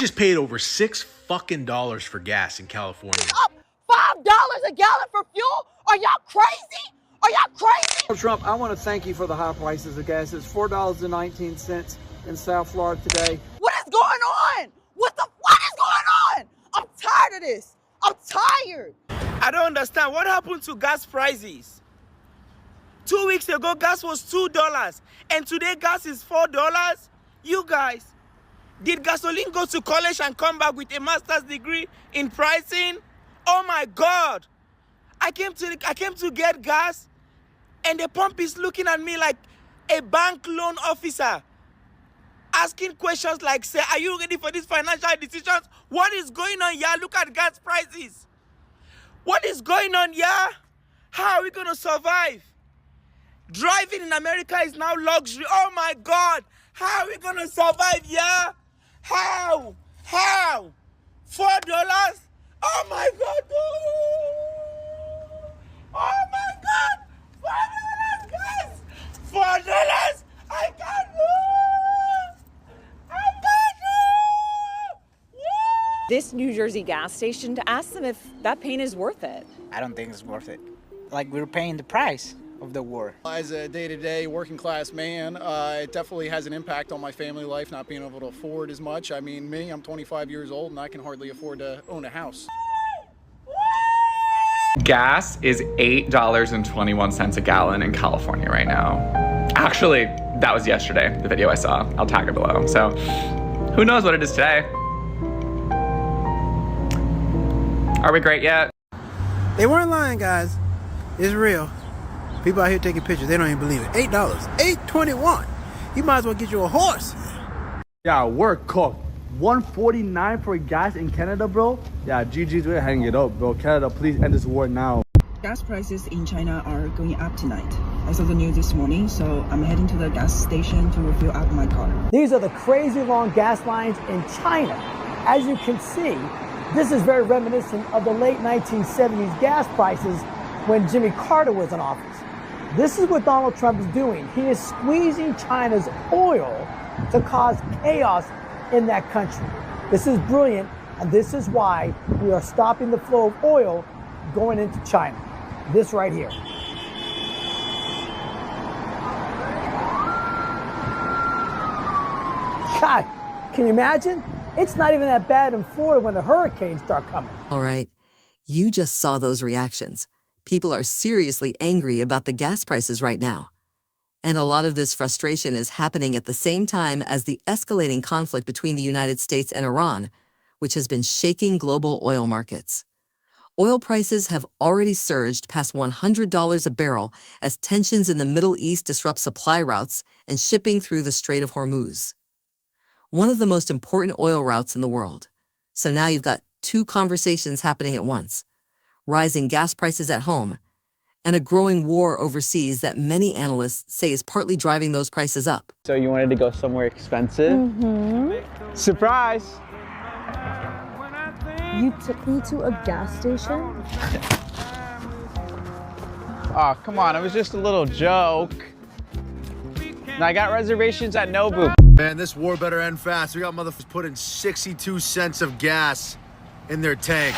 just paid over $6 for gas in California. Up $5 a gallon for fuel? Are y'all crazy? Are y'all crazy? Trump, I want to thank you for the high prices of gas. It's $4.19 in South Florida today. What is going on? What is going on? I'm tired of this. I'm tired. I don't understand. What happened to gas prices? 2 weeks ago, gas was $2, and today gas is $4. You guys, did gasoline go to college and come back with a master's degree in pricing? Oh my God! I came to get gas, and the pump is looking at me like a bank loan officer, asking questions like, "Say, are you ready for these financial decisions? What is going on? Yeah, look at gas prices. What is going on? Yeah, how are we gonna survive? Driving in America is now luxury. Oh my God, how are we gonna survive? Yeah, how? $4? Oh my God! Oh my God! $4, guys! $4! I can't move! I can't move! This New Jersey gas station to ask them if that pain is worth it. I don't think it's worth it. Like, we're paying the price of the war. As a day-to-day working class man, it definitely has an impact on my family life, not being able to afford as much. I mean, I'm 25 years old and I can hardly afford to own a house. Gas is $8.21 a gallon in California right now. Actually, that was yesterday, the video I saw. I'll tag it below. So who knows what it is today? Are we great yet? They weren't lying, guys. It's real. People out here taking pictures. They don't even believe it. $8. $8.21. You might as well get you a horse. Yeah, we're cooked. $1.49 for gas in Canada, bro. Yeah, GG's, we're hanging it up, bro. Canada, please end this war now. Gas prices in China are going up tonight. I saw the news this morning, so I'm heading to the gas station to refill up my car. These are the crazy long gas lines in China. As you can see, this is very reminiscent of the late 1970s gas prices when Jimmy Carter was in office. This is what Donald Trump is doing. He is squeezing China's oil to cause chaos in that country. This is brilliant, and this is why we are stopping the flow of oil going into China. This right here. God, can you imagine? It's not even that bad in Florida when the hurricanes start coming. All right, you just saw those reactions. People are seriously angry about the gas prices right now. And a lot of this frustration is happening at the same time as the escalating conflict between the United States and Iran, which has been shaking global oil markets. Oil prices have already surged past $100 a barrel as tensions in the Middle East disrupt supply routes and shipping through the Strait of Hormuz, one of the most important oil routes in the world. So now you've got two conversations happening at once: rising gas prices at home and a growing war overseas that many analysts say is partly driving those prices up. So you wanted to go somewhere expensive? Mm-hmm. Surprise! You took me to a gas station? Oh, come on, it was just a little joke. And I got reservations at Nobu. Man, this war better end fast. We got motherfuckers putting 62 cents of gas in their tank.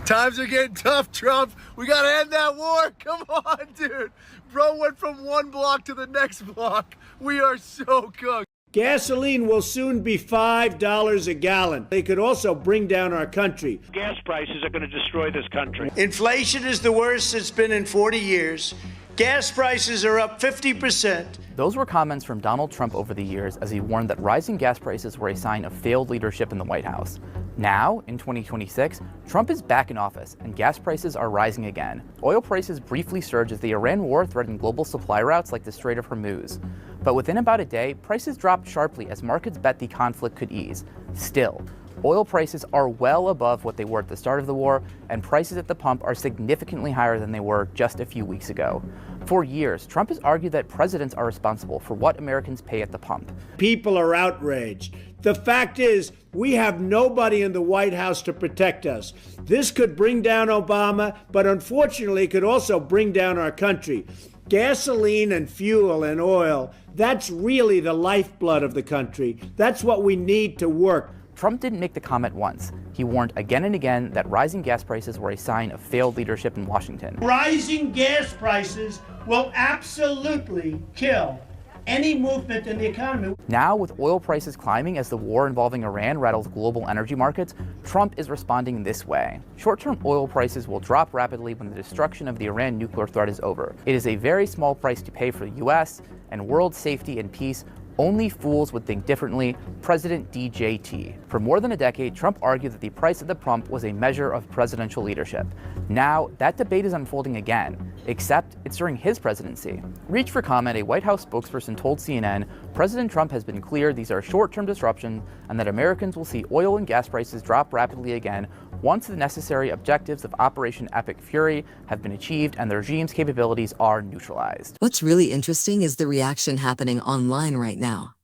Times are getting tough, Trump. We gotta end that war. Come on, dude. Bro went from one block to the next block. We are so cooked. Gasoline will soon be $5 a gallon. They could also bring down our country. Gas prices are going to destroy this country. Inflation is the worst it's been in 40 years. Gas prices are up 50%. Those were comments from Donald Trump over the years as he warned that rising gas prices were a sign of failed leadership in the White House. Now, in 2026, Trump is back in office and gas prices are rising again. Oil prices briefly surged as the Iran war threatened global supply routes like the Strait of Hormuz. But within about a day, prices dropped sharply as markets bet the conflict could ease. Still, oil prices are well above what they were at the start of the war, and prices at the pump are significantly higher than they were just a few weeks ago. For years, Trump has argued that presidents are responsible for what Americans pay at the pump. People are outraged. The fact is, we have nobody in the White House to protect us. This could bring down Obama, but unfortunately, it could also bring down our country. Gasoline and fuel and oil, that's really the lifeblood of the country. That's what we need to work. Trump didn't make the comment once. He warned again and again that rising gas prices were a sign of failed leadership in Washington. Rising gas prices will absolutely kill any movement in the economy. Now, with oil prices climbing as the war involving Iran rattles global energy markets, Trump is responding this way. Short-term oil prices will drop rapidly when the destruction of the Iran nuclear threat is over. It is a very small price to pay for the U.S. and world safety and peace. Only fools would think differently, President DJT. For more than a decade, Trump argued that the price at the pump was a measure of presidential leadership. Now, that debate is unfolding again, except it's during his presidency. Reach for comment, a White House spokesperson told CNN, President Trump has been clear these are short-term disruptions and that Americans will see oil and gas prices drop rapidly again once the necessary objectives of Operation Epic Fury have been achieved and the regime's capabilities are neutralized. What's really interesting is the reaction happening online right now.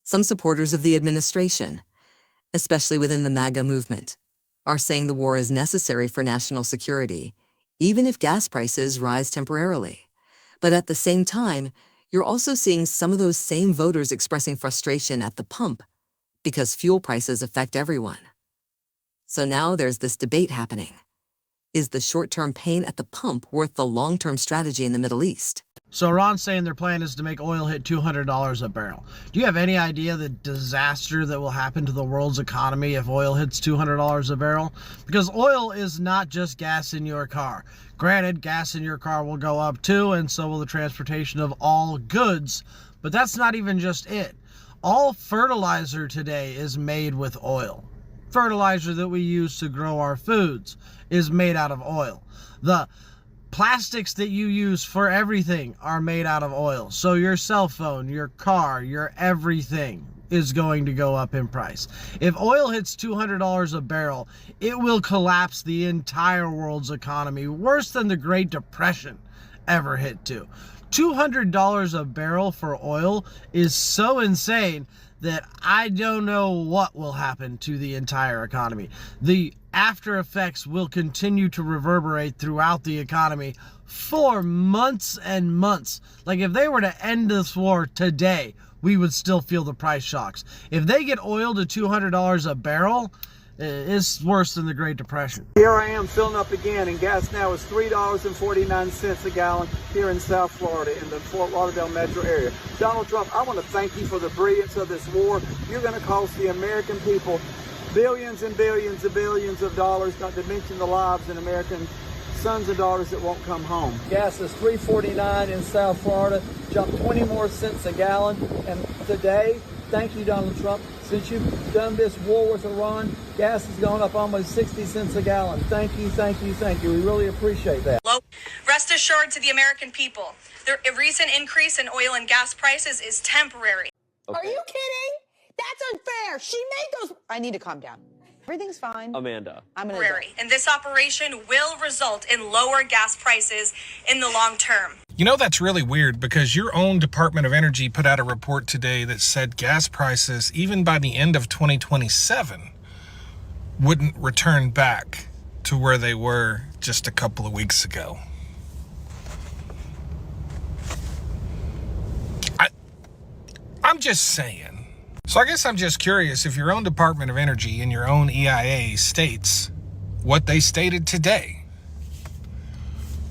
Some supporters of the administration, especially within the MAGA movement, are saying the war is necessary for national security, even if gas prices rise temporarily. But at the same time, you're also seeing some of those same voters expressing frustration at the pump because fuel prices affect everyone. So now there's this debate happening. Is the short-term pain at the pump worth the long-term strategy in the Middle East? So Iran's saying their plan is to make oil hit $200 a barrel. Do you have any idea the disaster that will happen to the world's economy if oil hits $200 a barrel? Because oil is not just gas in your car. Granted, gas in your car will go up too, and so will the transportation of all goods. But that's not even just it. All fertilizer today is made with oil. Fertilizer that we use to grow our foods is made out of oil. The plastics that you use for everything are made out of oil. So your cell phone, your car, your everything is going to go up in price. If oil hits $200 a barrel, it will collapse the entire world's economy, worse than the Great Depression ever hit to. $200 a barrel for oil is so insane that I don't know what will happen to the entire economy. The after effects will continue to reverberate throughout the economy for months and months. Like if they were to end this war today, we would still feel the price shocks. If they get oil to $200 a barrel, it's worse than the Great Depression. Here I am filling up again, and gas now is $3.49 a gallon here in South Florida in the Fort Lauderdale metro area. Donald Trump, I want to thank you for the brilliance of this war. You're going to cost the American people billions and billions and billions of dollars, not to mention the lives in American sons and daughters that won't come home. Gas is $3.49 in South Florida, jumped 20 more cents a gallon, and today, thank you, Donald Trump. Since you've done this war with Iran, gas has gone up almost 60 cents a gallon. Thank you, thank you, thank you. We really appreciate that. Rest assured to the American people, the recent increase in oil and gas prices is temporary. Okay. Are you kidding? That's unfair. She made those. I need to calm down. Everything's fine. Amanda. I'm gonna Temporary. And this operation will result in lower gas prices in the long term. You know, that's really weird because your own Department of Energy put out a report today that said gas prices, even by the end of 2027, wouldn't return back to where they were just a couple of weeks ago. I'm just saying. So I guess I'm just curious if your own Department of Energy and your own EIA states what they stated today.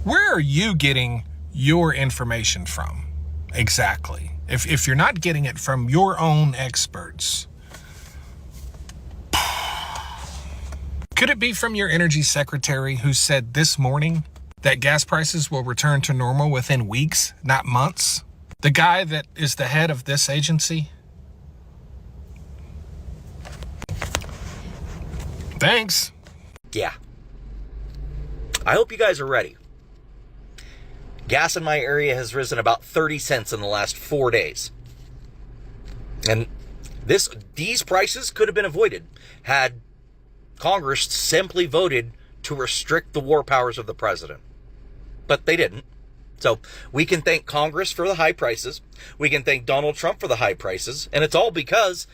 Where are you getting your information from exactly? If you're not getting it from your own experts, could it be from your energy secretary who said this morning that gas prices will return to normal within weeks, not months? The guy that is the head of this agency? Thanks. Yeah. I hope you guys are ready. Gas in my area has risen about 30 cents in the last 4 days. And these prices could have been avoided had Congress simply voted to restrict the war powers of the president. But they didn't. So we can thank Congress for the high prices. We can thank Donald Trump for the high prices. And it's all because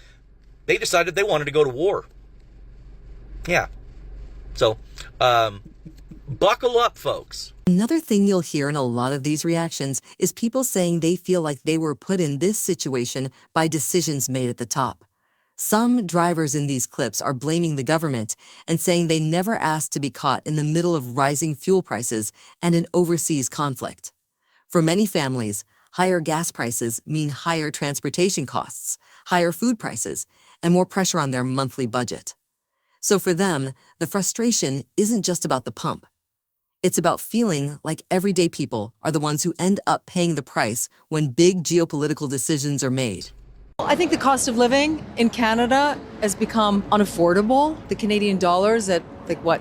they decided they wanted to go to war. Yeah. So, buckle up, folks. Another thing you'll hear in a lot of these reactions is people saying they feel like they were put in this situation by decisions made at the top. Some drivers in these clips are blaming the government and saying they never asked to be caught in the middle of rising fuel prices and an overseas conflict. For many families, higher gas prices mean higher transportation costs, higher food prices, and more pressure on their monthly budget. So for them, the frustration isn't just about the pump. It's about feeling like everyday people are the ones who end up paying the price when big geopolitical decisions are made. I think the cost of living in Canada has become unaffordable. The Canadian dollar's at,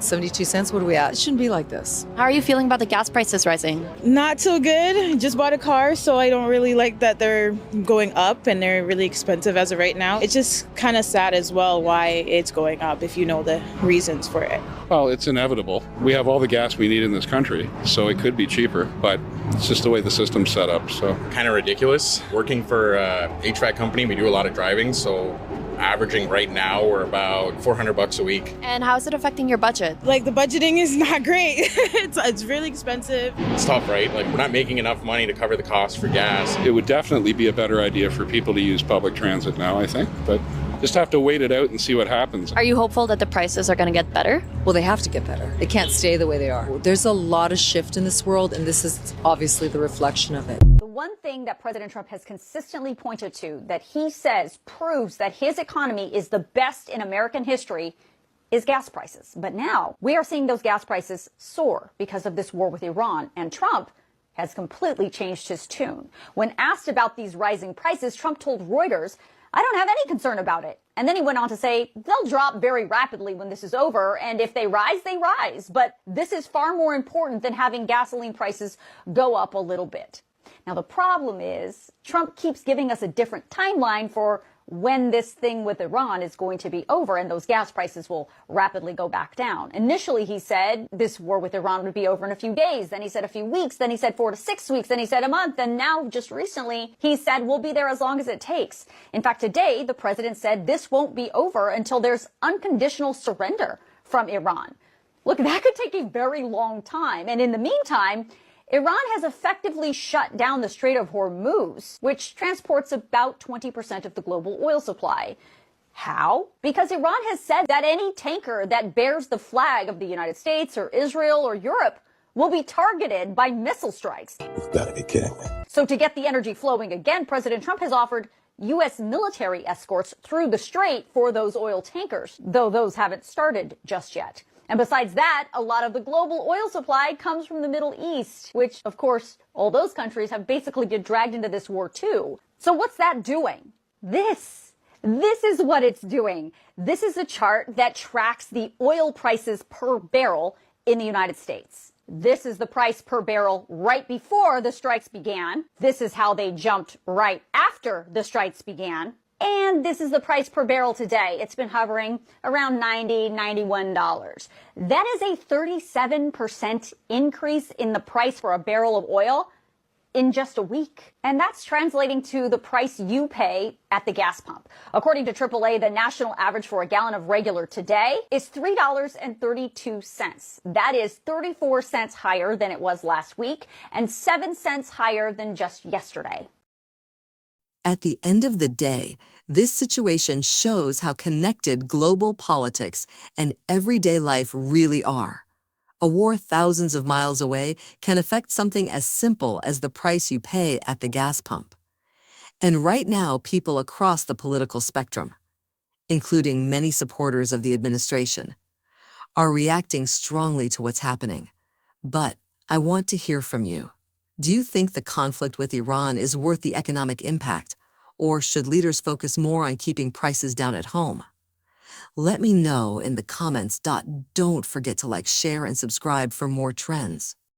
72 cents? What are we at? It shouldn't be like this. How are you feeling about the gas prices rising? Not so good. Just bought a car, so I don't really like that they're going up and they're really expensive as of right now. It's just kind of sad as well why it's going up if you know the reasons for it. Well, it's inevitable. We have all the gas we need in this country, so it could be cheaper, but it's just the way the system's set up, so. Kind of ridiculous. Working for a HVAC company, we do a lot of driving, so averaging right now we're about $400 a week. And how is it affecting your budget? The budgeting is not great. It's really expensive. It's tough, right? We're not making enough money to cover the cost for gas. It would definitely be a better idea for people to use public transit now, I think, but just have to wait it out and see what happens. Are you hopeful that the prices are going to get better? Well, they have to get better. They can't stay the way they are. There's a lot of shift in this world, and this is obviously the reflection of it. The one thing that President Trump has consistently pointed to that he says proves that his economy is the best in American history is gas prices. But now we are seeing those gas prices soar because of this war with Iran, and Trump has completely changed his tune. When asked about these rising prices, Trump told Reuters, "I don't have any concern about it." And then he went on to say, they'll drop very rapidly when this is over, and if they rise, they rise. But this is far more important than having gasoline prices go up a little bit. Now, the problem is Trump keeps giving us a different timeline for when this thing with Iran is going to be over and those gas prices will rapidly go back down. Initially, he said this war with Iran would be over in a few days. Then he said a few weeks. Then he said 4 to 6 weeks. Then he said a month. And now, just recently, he said we'll be there as long as it takes. In fact, today, the president said this won't be over until there's unconditional surrender from Iran. Look, that could take a very long time. And in the meantime, Iran has effectively shut down the Strait of Hormuz, which transports about 20% of the global oil supply. How? Because Iran has said that any tanker that bears the flag of the United States or Israel or Europe will be targeted by missile strikes. You've got to be kidding me. So to get the energy flowing again, President Trump has offered U.S. military escorts through the strait for those oil tankers, though those haven't started just yet. And besides that, a lot of the global oil supply comes from the Middle East, which, of course, all those countries have basically been dragged into this war too. So what's that doing? This is what it's doing. This is a chart that tracks the oil prices per barrel in the United States. This is the price per barrel right before the strikes began. This is how they jumped right after the strikes began. And this is the price per barrel today. It's been hovering around $90, $91. That is a 37% increase in the price for a barrel of oil in just a week. And that's translating to the price you pay at the gas pump. According to AAA, the national average for a gallon of regular today is $3.32. That is 34 cents higher than it was last week and 7 cents higher than just yesterday. At the end of the day, this situation shows how connected global politics and everyday life really are. A war thousands of miles away can affect something as simple as the price you pay at the gas pump. And right now, people across the political spectrum, including many supporters of the administration, are reacting strongly to what's happening. But I want to hear from you. Do you think the conflict with Iran is worth the economic impact, or should leaders focus more on keeping prices down at home? Let me know in the comments. Don't forget to like, share, and subscribe for more trends.